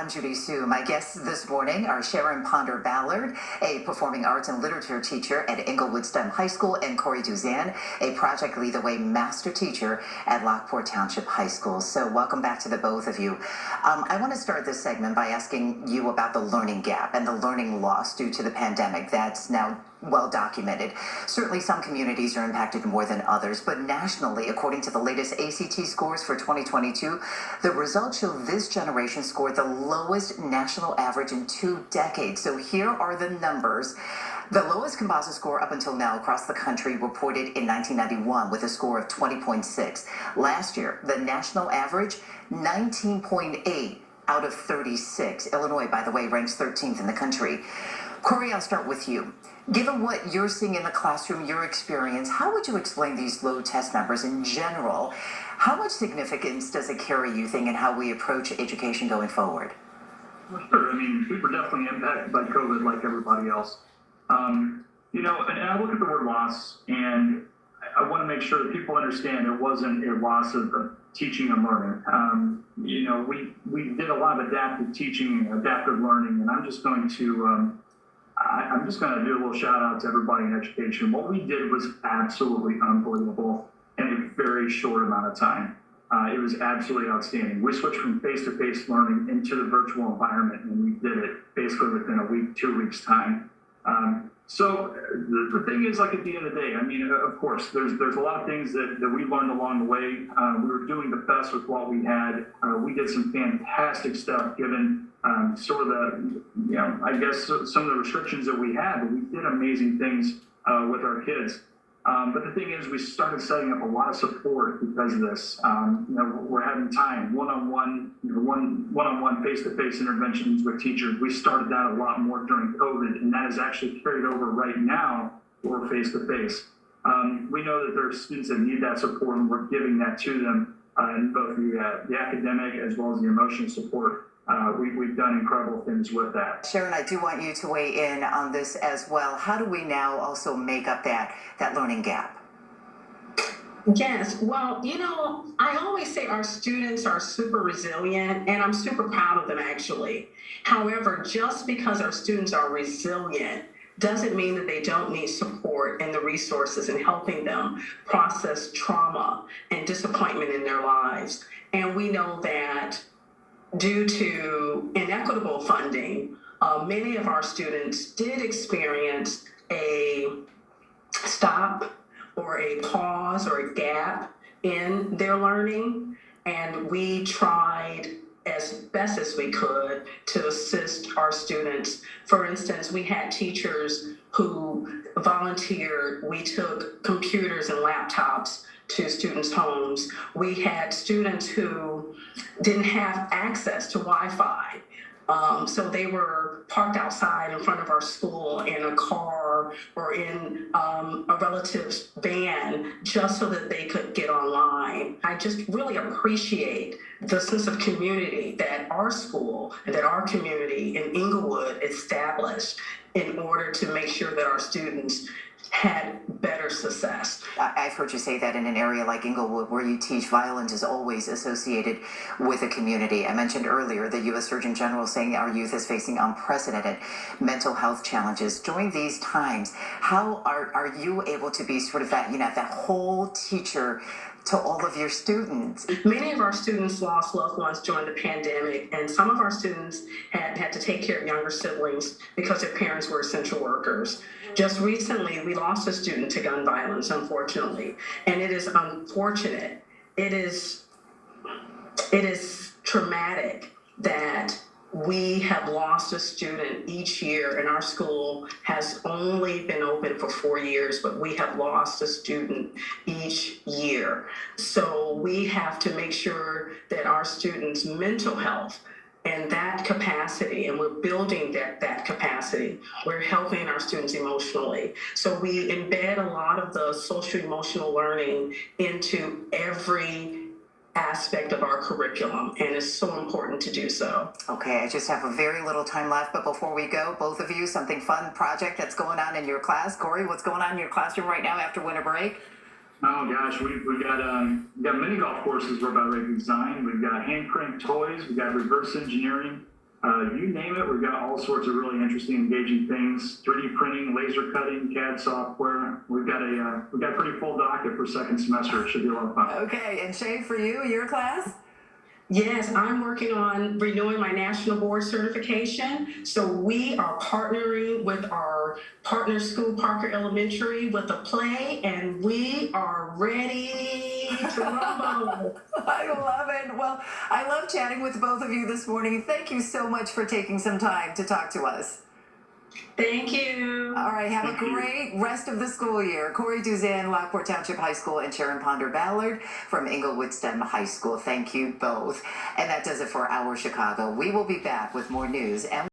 I'm Judy Sue. My guests this morning are Sharon Ponder-Ballard, a performing arts and literature teacher at Inglewood STEM High School, and Corey Duzan, a Project Lead the Way master teacher at Lockport Township High School. So welcome back to the both of you. I want to start this segment by asking you about the learning gap and the learning loss due to the pandemic that's now well documented. Certainly some communities are impacted more than others, but nationally, according to the latest ACT scores for 2022, the results show this generation scored the lowest national average in 2 decades. So here are the numbers. The lowest composite score up until now across the country reported in 1991 with a score of 20.6. Last year, the national average, 19.8 out of 36. Illinois, by the way, ranks 13th in the country. Corey, I'll start with you. Given what you're seeing in the classroom, your experience, how would you explain these low test numbers in general? How much significance does it carry, you think, in how we approach education going forward? Well, sure. I mean, we were definitely impacted by COVID like everybody else. And I look at the word loss, and I want to make sure that people understand it wasn't a loss of teaching and learning. We did a lot of adaptive teaching and adaptive learning, and I'm just going to do a little shout out to everybody in education. What we did was absolutely unbelievable in a very short amount of time. It was absolutely outstanding. We switched from face-to-face learning into the virtual environment, and we did it basically within a week, 2 weeks time. So the thing is, like, at the end of the day, I mean, of course, there's a lot of things that we learned along the way. We were doing the best with what we had. We did some fantastic stuff given sort of I guess some of the restrictions that we had, but we did amazing things with our kids. But the thing is, we started setting up a lot of support because of this. We're having time, one-on-one, face-to-face interventions with teachers. We started that a lot more during COVID, and that has actually carried over right now for face-to-face. We know that there are students that need that support, and we're giving that to them in both the academic as well as the emotional support. We've done incredible things with that. Sharon, I do want you to weigh in on this as well. How do we now also make up that learning gap? Yes, well, I always say our students are super resilient, and I'm super proud of them, actually. However, just because our students are resilient doesn't mean that they don't need support and the resources in helping them process trauma and disappointment in their lives. And we know that due to inequitable funding, many of our students did experience a stop or a pause or a gap in their learning, and we tried as best as we could to assist our students. For instance, we had teachers who volunteered. We took computers and laptops to students' homes. We had students who didn't have access to Wi-Fi. So they were parked outside in front of our school in a car or in a relative's van just so that they could get online. I just really appreciate the sense of community that our school and that our community in Inglewood established in order to make sure that our students had better success. I've heard you say that in an area like Inglewood, where you teach, violence is always associated with a community. I mentioned earlier the U.S. Surgeon General saying our youth is facing unprecedented mental health challenges. During these times, how are you able to be sort of that whole teacher to all of your students? Many of our students lost loved ones during the pandemic, and some of our students had to take care of younger siblings because their parents were essential workers. Just recently, we lost a student to gun violence, unfortunately, and it is unfortunate. It is traumatic that we have lost a student each year, and our school has only been open for 4 years, but we have lost a student each year. So we have to make sure that our students' mental health and that capacity, and we're building that capacity. We're helping our students emotionally. So we embed a lot of the social emotional learning into every aspect of our curriculum, and it's so important to do so. Okay, I just have a very little time left, but before we go, both of you, something fun project that's going on in your class. Corey, what's going on in your classroom right now after winter break? Oh gosh, we got mini golf courses we're about ready to design. We've got hand crank toys. We got reverse engineering. You name it, we've got all sorts of really interesting, engaging things. 3D printing, laser cutting, CAD software. We've got a pretty full docket for second semester. It should be a lot of fun. Okay, and Shay, for you, your class? Yes, I'm working on renewing my national board certification. So we are partnering with our partner school, Parker Elementary, with a play, and we are ready to rumble. I love it. Well, I love chatting with both of you this morning. Thank you so much for taking some time to talk to us. Thank you. All right, have a great rest of the school year. Corey Duzan, Lockport Township High School, and Sharon Ponder-Ballard from Englewood STEM High School. Thank you both. And that does it for Our Chicago. We will be back with more news and